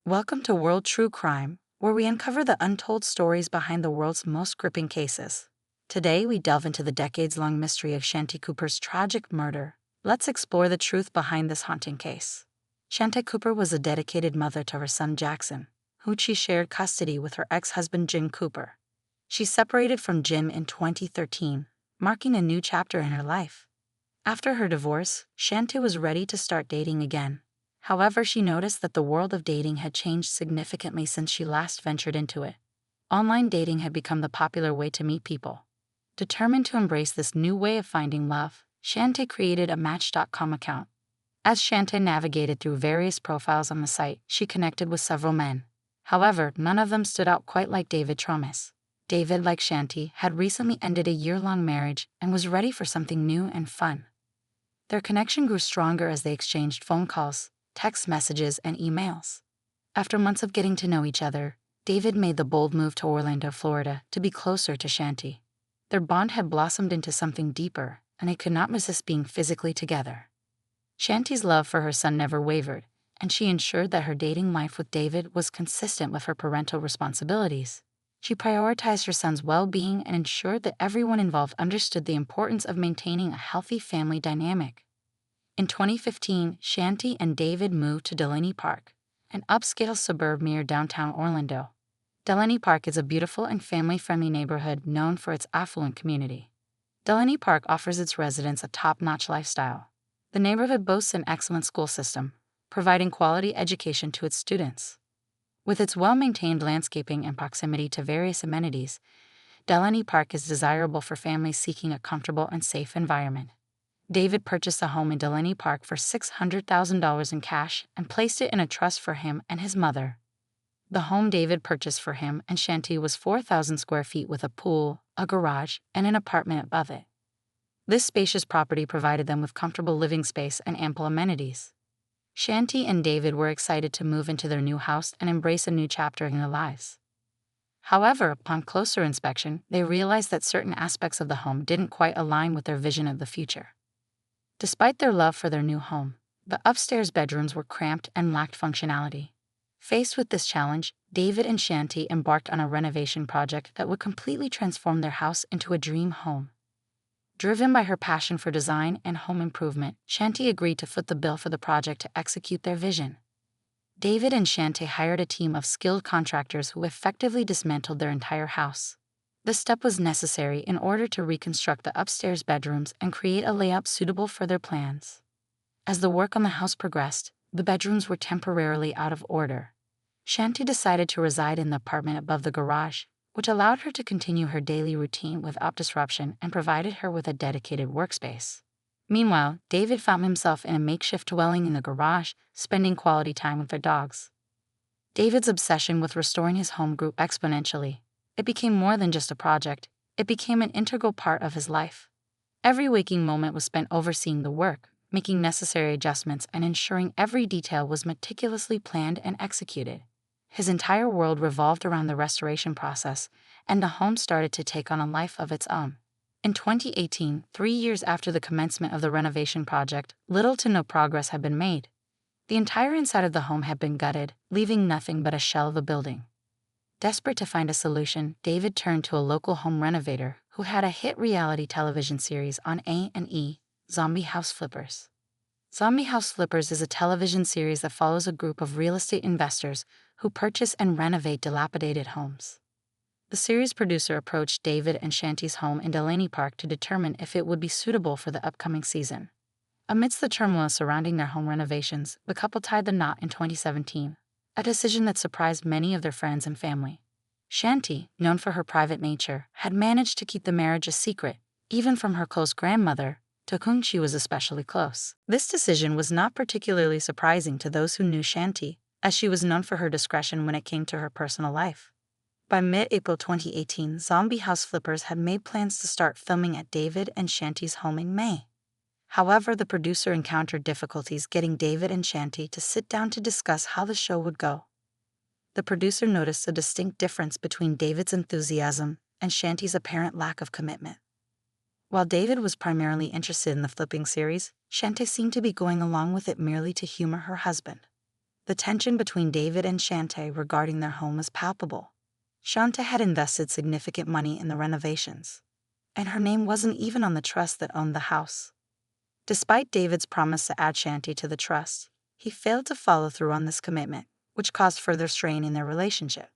Welcome to World True Crime, where we uncover the untold stories behind the world's most gripping cases. Today, we delve into the decades-long mystery of Shanti Cooper's tragic murder. Let's explore the truth behind this haunting case. Shanti Cooper was a dedicated mother to her son Jackson, who she shared custody with her ex-husband Jim Cooper. She separated from Jim in 2013, marking a new chapter in her life. After her divorce, Shanti was ready to start dating again. However, she noticed that the world of dating had changed significantly since she last ventured into it. Online dating had become the popular way to meet people. Determined to embrace this new way of finding love, Shanti created a Match.com account. As Shanti navigated through various profiles on the site, she connected with several men. However, none of them stood out quite like David Tromis. David, like Shanti, had recently ended a year-long marriage and was ready for something new and fun. Their connection grew stronger as they exchanged phone calls, text messages, and emails. After months of getting to know each other, David made the bold move to Orlando, Florida, to be closer to Shanti. Their bond had blossomed into something deeper, and they could not resist being physically together. Shanti's love for her son never wavered, and she ensured that her dating life with David was consistent with her parental responsibilities. She prioritized her son's well-being and ensured that everyone involved understood the importance of maintaining a healthy family dynamic. In 2015, Shanti and David moved to Delaney Park, an upscale suburb near downtown Orlando. Delaney Park is a beautiful and family-friendly neighborhood known for its affluent community. Delaney Park offers its residents a top-notch lifestyle. The neighborhood boasts an excellent school system, providing quality education to its students. With its well-maintained landscaping and proximity to various amenities, Delaney Park is desirable for families seeking a comfortable and safe environment. David purchased a home in Delaney Park for $600,000 in cash and placed it in a trust for him and his mother. The home David purchased for him and Shanti was 4,000 square feet with a pool, a garage, and an apartment above it. This spacious property provided them with comfortable living space and ample amenities. Shanti and David were excited to move into their new house and embrace a new chapter in their lives. However, upon closer inspection, they realized that certain aspects of the home didn't quite align with their vision of the future. Despite their love for their new home, the upstairs bedrooms were cramped and lacked functionality. Faced with this challenge, David and Shanti embarked on a renovation project that would completely transform their house into a dream home. Driven by her passion for design and home improvement, Shanti agreed to foot the bill for the project to execute their vision. David and Shanti hired a team of skilled contractors who effectively dismantled their entire house. This step was necessary in order to reconstruct the upstairs bedrooms and create a layout suitable for their plans. As the work on the house progressed, the bedrooms were temporarily out of order. Shanti decided to reside in the apartment above the garage, which allowed her to continue her daily routine without disruption and provided her with a dedicated workspace. Meanwhile, David found himself in a makeshift dwelling in the garage, spending quality time with their dogs. David's obsession with restoring his home grew exponentially. It became more than just a project, it became an integral part of his life. Every waking moment was spent overseeing the work, making necessary adjustments, and ensuring every detail was meticulously planned and executed. His entire world revolved around the restoration process, and the home started to take on a life of its own. In 2018, 3 years after the commencement of the renovation project, little to no progress had been made. The entire inside of the home had been gutted, leaving nothing but a shell of a building. Desperate to find a solution, David turned to a local home renovator who had a hit reality television series on A&E, Zombie House Flippers. Zombie House Flippers is a television series that follows a group of real estate investors who purchase and renovate dilapidated homes. The series producer approached David and Shanti's home in Delaney Park to determine if it would be suitable for the upcoming season. Amidst the turmoil surrounding their home renovations, the couple tied the knot in 2017, a decision that surprised many of their friends and family. Shanti, known for her private nature, had managed to keep the marriage a secret, even from her close grandmother, to whom she was especially close. This decision was not particularly surprising to those who knew Shanti, as she was known for her discretion when it came to her personal life. By mid-April 2018, Zombie House Flippers had made plans to start filming at David and Shanti's home in May. However, the producer encountered difficulties getting David and Shanti to sit down to discuss how the show would go. The producer noticed a distinct difference between David's enthusiasm and Shanti's apparent lack of commitment. While David was primarily interested in the flipping series, Shanti seemed to be going along with it merely to humor her husband. The tension between David and Shanti regarding their home was palpable. Shanti had invested significant money in the renovations, and her name wasn't even on the trust that owned the house. Despite David's promise to add Shanti to the trust, he failed to follow through on this commitment, which caused further strain in their relationship.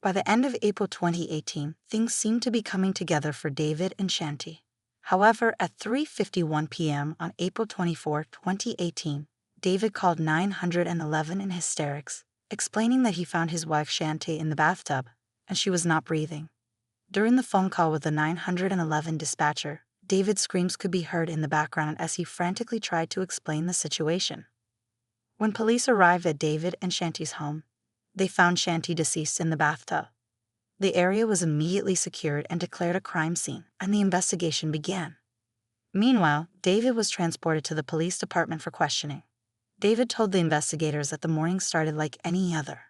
By the end of April 2018, things seemed to be coming together for David and Shanti. However, at 3:51 p.m. on April 24, 2018, David called 911 in hysterics, explaining that he found his wife Shanti in the bathtub, and she was not breathing. During the phone call with the 911 dispatcher, David's screams could be heard in the background as he frantically tried to explain the situation. When police arrived at David and Shanti's home, they found Shanti deceased in the bathtub. The area was immediately secured and declared a crime scene, and the investigation began. Meanwhile, David was transported to the police department for questioning. David told the investigators that the morning started like any other.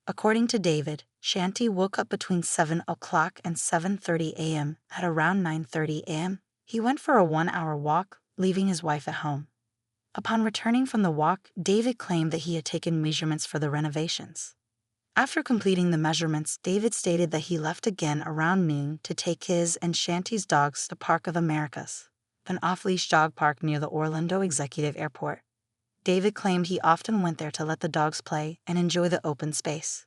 According to David, Shanti woke up between 7 o'clock and 7:30 a.m. At around 9:30 a.m., he went for a 1-hour walk, leaving his wife at home. Upon returning from the walk, David claimed that he had taken measurements for the renovations. After completing the measurements, David stated that he left again around noon to take his and Shanti's dogs to Park of Americas, an off-leash dog park near the Orlando Executive Airport. David claimed he often went there to let the dogs play and enjoy the open space.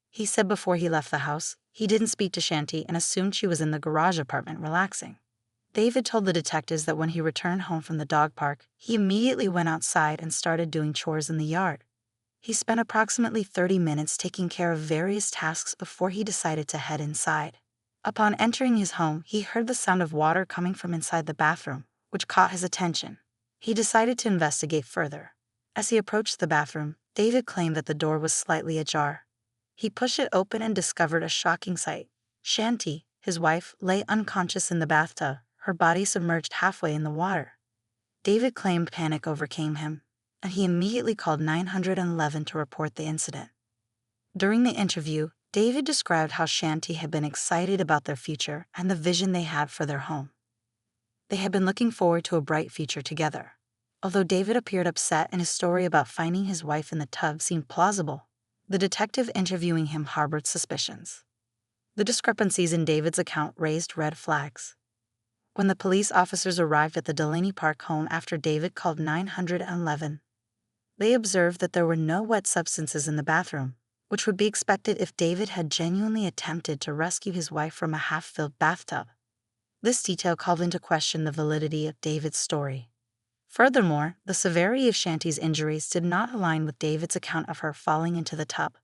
He said before he left the house, he didn't speak to Shanti and assumed she was in the garage apartment relaxing. David told the detectives that when he returned home from the dog park, he immediately went outside and started doing chores in the yard. He spent approximately 30 minutes taking care of various tasks before he decided to head inside. Upon entering his home, he heard the sound of water coming from inside the bathroom, which caught his attention. He decided to investigate further. As he approached the bathroom, David claimed that the door was slightly ajar. He pushed it open and discovered a shocking sight. Shanti, his wife, lay unconscious in the bathtub, her body submerged halfway in the water. David claimed panic overcame him, and he immediately called 911 to report the incident. During the interview, David described how Shanti had been excited about their future and the vision they had for their home. They had been looking forward to a bright future together. Although David appeared upset and his story about finding his wife in the tub seemed plausible, the detective interviewing him harbored suspicions. The discrepancies in David's account raised red flags. When the police officers arrived at the Delaney Park home after David called 911, they observed that there were no wet substances in the bathroom, which would be expected if David had genuinely attempted to rescue his wife from a half-filled bathtub. This detail called into question the validity of David's story. Furthermore, the severity of Shanti's injuries did not align with David's account of her falling into the tub.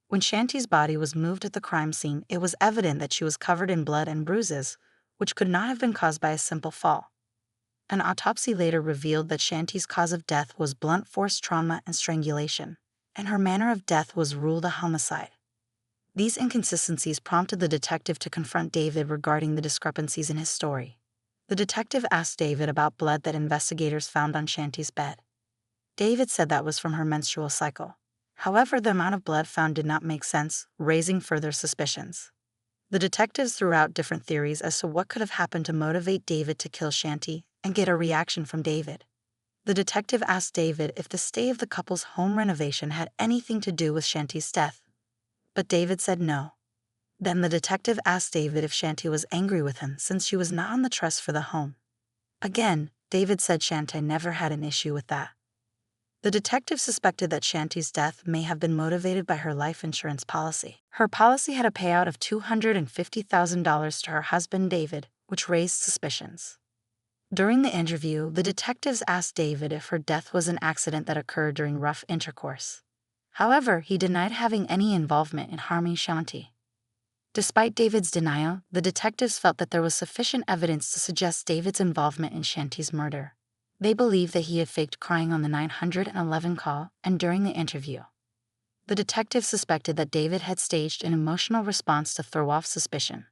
When Shanti's body was moved at the crime scene, it was evident that she was covered in blood and bruises, which could not have been caused by a simple fall. An autopsy later revealed that Shanti's cause of death was blunt force trauma and strangulation, and her manner of death was ruled a homicide. These inconsistencies prompted the detective to confront David regarding the discrepancies in his story. The detective asked David about blood that investigators found on Shanti's bed. David said that was from her menstrual cycle. However, the amount of blood found did not make sense, raising further suspicions. The detectives threw out different theories as to what could have happened to motivate David to kill Shanti and get a reaction from David. The detective asked David if the stay of the couple's home renovation had anything to do with Shanti's death, but David said no. Then the detective asked David if Shanti was angry with him since she was not on the trust for the home. Again, David said Shanti never had an issue with that. The detective suspected that Shanti's death may have been motivated by her life insurance policy. Her policy had a payout of $250,000 to her husband David, which raised suspicions. During the interview, the detectives asked David if her death was an accident that occurred during rough intercourse. However, he denied having any involvement in harming Shanti. Despite David's denial, the detectives felt that there was sufficient evidence to suggest David's involvement in Shanti's murder. They believed that he had faked crying on the 911 call and during the interview. The detectives suspected that David had staged an emotional response to throw off suspicion.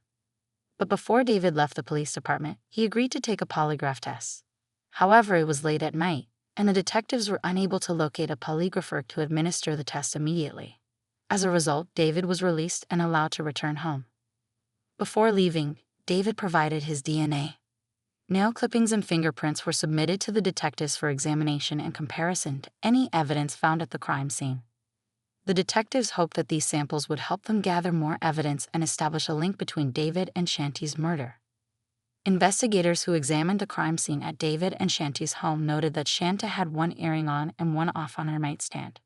But before David left the police department, he agreed to take a polygraph test. However, it was late at night, and the detectives were unable to locate a polygrapher to administer the test immediately. As a result, David was released and allowed to return home. Before leaving, David provided his DNA. Nail clippings and fingerprints were submitted to the detectives for examination and comparison to any evidence found at the crime scene. The detectives hoped that these samples would help them gather more evidence and establish a link between David and Shanti's murder. Investigators who examined the crime scene at David and Shanti's home noted that Shanta had one earring on and one off on her nightstand.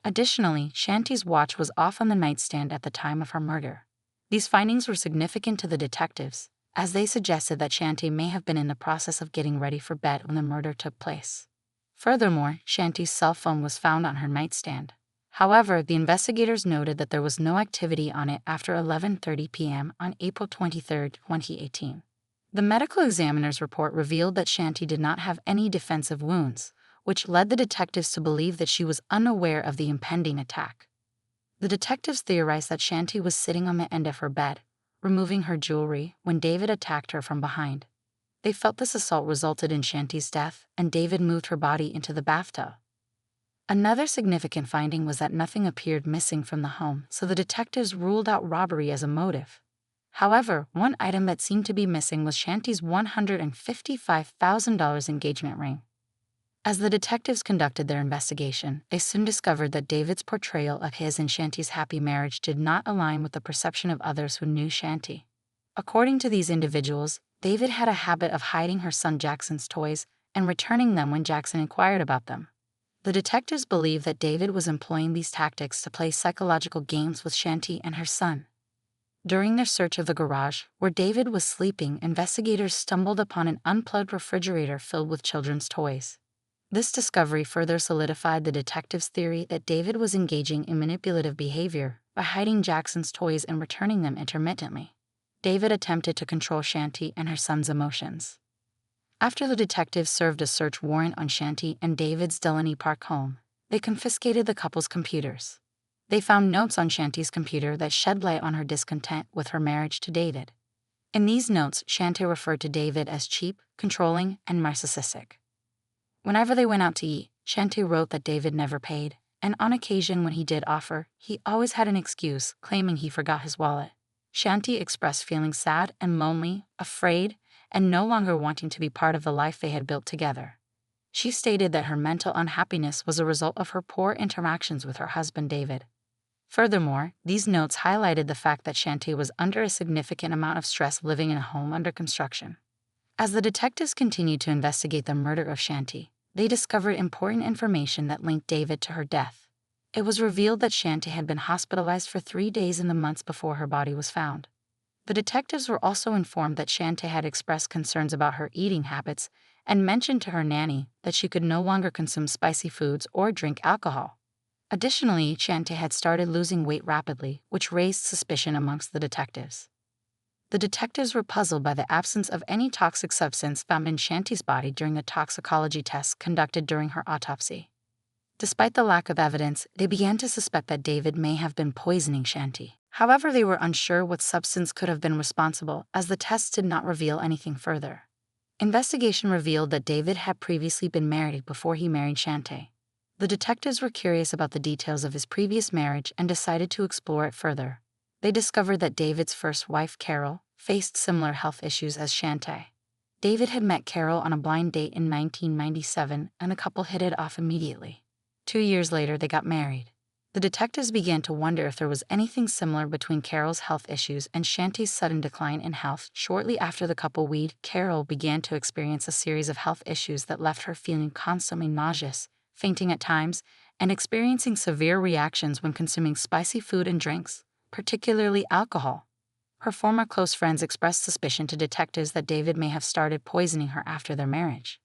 Additionally, Shanti's watch was off on the nightstand at the time of her murder. These findings were significant to the detectives, as they suggested that Shanti may have been in the process of getting ready for bed when the murder took place. Furthermore, Shanti's cell phone was found on her nightstand. However, the investigators noted that there was no activity on it after 11:30 p.m. on April 23, 2018. The medical examiner's report revealed that Shanti did not have any defensive wounds, which led the detectives to believe that she was unaware of the impending attack. The detectives theorized that Shanti was sitting on the end of her bed, removing her jewelry, when David attacked her from behind. They felt this assault resulted in Shanti's death, and David moved her body into the bathtub. Another significant finding was that nothing appeared missing from the home, so the detectives ruled out robbery as a motive. However, one item that seemed to be missing was Shanti's $155,000 engagement ring. As the detectives conducted their investigation, they soon discovered that David's portrayal of his and Shanti's happy marriage did not align with the perception of others who knew Shanti. According to these individuals, David had a habit of hiding her son Jackson's toys and returning them when Jackson inquired about them. The detectives believed that David was employing these tactics to play psychological games with Shanti and her son. During their search of the garage, where David was sleeping, investigators stumbled upon an unplugged refrigerator filled with children's toys. This discovery further solidified the detectives' theory that David was engaging in manipulative behavior by hiding Jackson's toys and returning them intermittently. David attempted to control Shanti and her son's emotions. After the detectives served a search warrant on Shanti and David's Delaney Park home, they confiscated the couple's computers. They found notes on Shanti's computer that shed light on her discontent with her marriage to David. In these notes, Shanti referred to David as cheap, controlling, and narcissistic. Whenever they went out to eat, Shanti wrote that David never paid, and on occasion when he did offer, he always had an excuse, claiming he forgot his wallet. Shanti expressed feeling sad and lonely, afraid, and no longer wanting to be part of the life they had built together. She stated that her mental unhappiness was a result of her poor interactions with her husband David. Furthermore, these notes highlighted the fact that Shanti was under a significant amount of stress living in a home under construction. As the detectives continued to investigate the murder of Shanti, they discovered important information that linked David to her death. It was revealed that Shanti had been hospitalized for 3 days in the months before her body was found. The detectives were also informed that Shanti had expressed concerns about her eating habits and mentioned to her nanny that she could no longer consume spicy foods or drink alcohol. Additionally, Shanti had started losing weight rapidly, which raised suspicion amongst the detectives. The detectives were puzzled by the absence of any toxic substance found in Shanti's body during the toxicology tests conducted during her autopsy. Despite the lack of evidence, they began to suspect that David may have been poisoning Shanti. However, they were unsure what substance could have been responsible, as the tests did not reveal anything further. Investigation revealed that David had previously been married before he married Shanti. The detectives were curious about the details of his previous marriage and decided to explore it further. They discovered that David's first wife, Carol, faced similar health issues as Shanti. David had met Carol on a blind date in 1997, and the couple hit it off immediately. 2 years later, they got married. The detectives began to wonder if there was anything similar between Carol's health issues and Shanti's sudden decline in health. Shortly after the couple wedded, Carol began to experience a series of health issues that left her feeling constantly nauseous, fainting at times, and experiencing severe reactions when consuming spicy food and drinks, particularly alcohol. Her former close friends expressed suspicion to detectives that David may have started poisoning her after their marriage.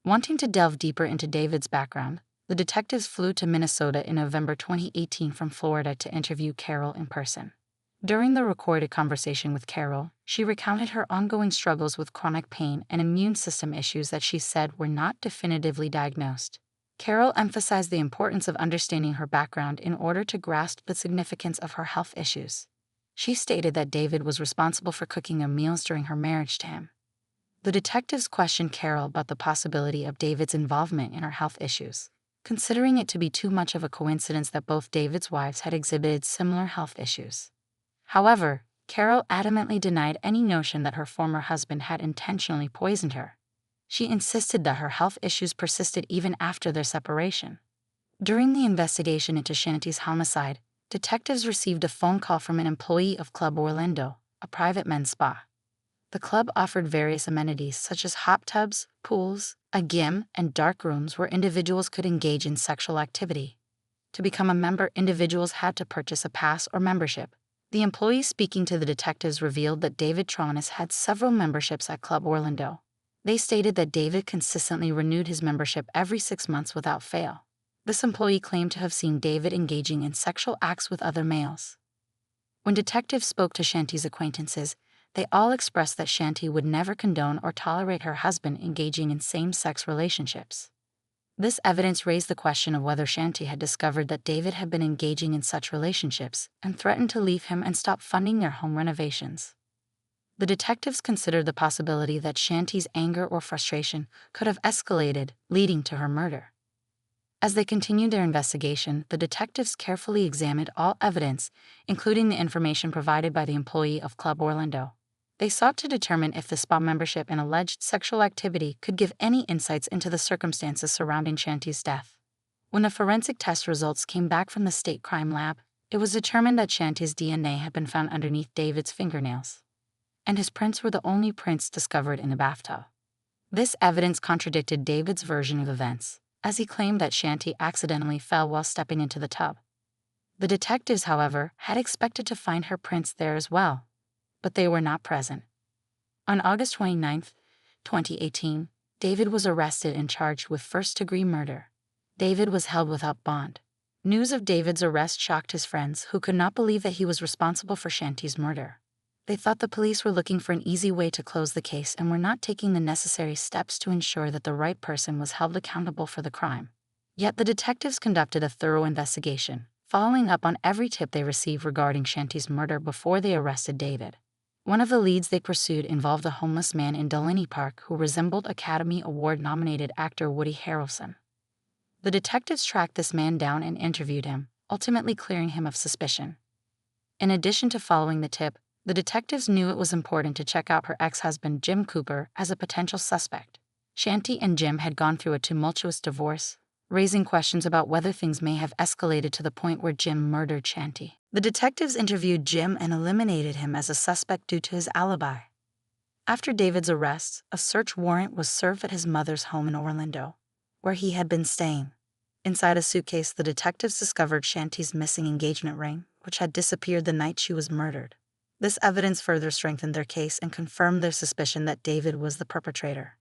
Wanting to delve deeper into David's background, the detectives flew to Minnesota in November 2018 from Florida to interview Carol in person. During the recorded conversation with Carol, she recounted her ongoing struggles with chronic pain and immune system issues that she said were not definitively diagnosed. Carol emphasized the importance of understanding her background in order to grasp the significance of her health issues. She stated that David was responsible for cooking her meals during her marriage to him. The detectives questioned Carol about the possibility of David's involvement in her health issues, considering it to be too much of a coincidence that both David's wives had exhibited similar health issues. However, Carol adamantly denied any notion that her former husband had intentionally poisoned her. She insisted that her health issues persisted even after their separation. During the investigation into Shanti's homicide, detectives received a phone call from an employee of Club Orlando, a private men's spa. The club offered various amenities such as hot tubs, pools, a gym, and dark rooms where individuals could engage in sexual activity. To become a member, individuals had to purchase a pass or membership. The employee speaking to the detectives revealed that David Tronis had several memberships at Club Orlando. They stated that David consistently renewed his membership every 6 months without fail. This employee claimed to have seen David engaging in sexual acts with other males. When detectives spoke to Shanti's acquaintances, they all expressed that Shanti would never condone or tolerate her husband engaging in same-sex relationships. This evidence raised the question of whether Shanti had discovered that David had been engaging in such relationships and threatened to leave him and stop funding their home renovations. The detectives considered the possibility that Shanti's anger or frustration could have escalated, leading to her murder. As they continued their investigation, the detectives carefully examined all evidence, including the information provided by the employee of Club Orlando. They sought to determine if the spa membership and alleged sexual activity could give any insights into the circumstances surrounding Shanti's death. When the forensic test results came back from the state crime lab, it was determined that Shanti's DNA had been found underneath David's fingernails, and his prints were the only prints discovered in the bathtub. This evidence contradicted David's version of events, as he claimed that Shanti accidentally fell while stepping into the tub. The detectives, however, had expected to find her prints there as well, but they were not present. On August 29, 2018, David was arrested and charged with first-degree murder. David was held without bond. News of David's arrest shocked his friends, who could not believe that he was responsible for Shanti's murder. They thought the police were looking for an easy way to close the case and were not taking the necessary steps to ensure that the right person was held accountable for the crime. Yet the detectives conducted a thorough investigation, following up on every tip they received regarding Shanti's murder before they arrested David. One of the leads they pursued involved a homeless man in Delaney Park who resembled Academy Award-nominated actor Woody Harrelson. The detectives tracked this man down and interviewed him, ultimately clearing him of suspicion. In addition to following the tip, the detectives knew it was important to check out her ex-husband Jim Cooper as a potential suspect. Shanti and Jim had gone through a tumultuous divorce, raising questions about whether things may have escalated to the point where Jim murdered Shanti. The detectives interviewed Jim and eliminated him as a suspect due to his alibi. After David's arrest, a search warrant was served at his mother's home in Orlando, where he had been staying. Inside a suitcase, the detectives discovered Shanti's missing engagement ring, which had disappeared the night she was murdered. This evidence further strengthened their case and confirmed their suspicion that David was the perpetrator.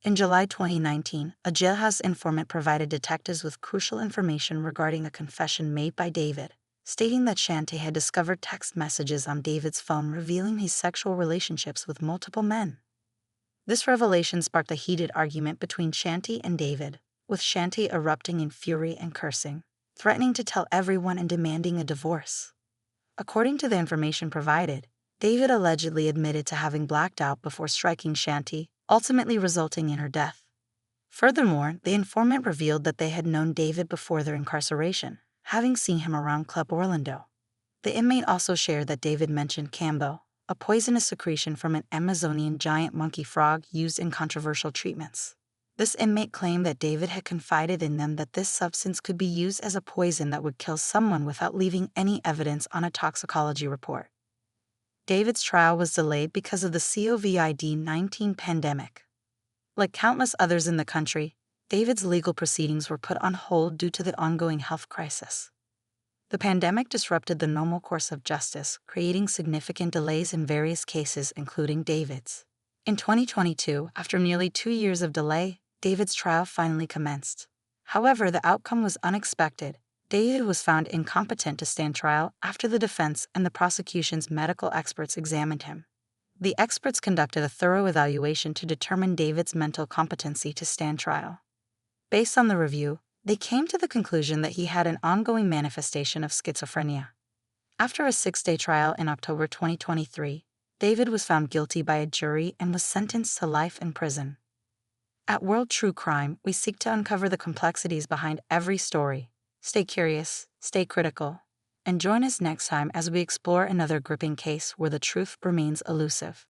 In July 2019, a jailhouse informant provided detectives with crucial information regarding a confession made by David, stating that Shanti had discovered text messages on David's phone revealing his sexual relationships with multiple men. This revelation sparked a heated argument between Shanti and David, with Shanti erupting in fury and cursing, threatening to tell everyone and demanding a divorce. According to the information provided, David allegedly admitted to having blacked out before striking Shanti, ultimately resulting in her death. Furthermore, the informant revealed that they had known David before their incarceration, having seen him around Club Orlando. The inmate also shared that David mentioned Cambo, a poisonous secretion from an Amazonian giant monkey frog used in controversial treatments. This inmate claimed that David had confided in them that this substance could be used as a poison that would kill someone without leaving any evidence on a toxicology report. David's trial was delayed because of the COVID-19 pandemic. Like countless others in the country, David's legal proceedings were put on hold due to the ongoing health crisis. The pandemic disrupted the normal course of justice, creating significant delays in various cases, including David's. In 2022, after nearly 2 years of delay, David's trial finally commenced. However, the outcome was unexpected. David was found incompetent to stand trial after the defense and the prosecution's medical experts examined him. The experts conducted a thorough evaluation to determine David's mental competency to stand trial. Based on the review, they came to the conclusion that he had an ongoing manifestation of schizophrenia. After a 6-day trial in October 2023, David was found guilty by a jury and was sentenced to life in prison. At World True Crime, we seek to uncover the complexities behind every story. Stay curious, stay critical, and join us next time as we explore another gripping case where the truth remains elusive.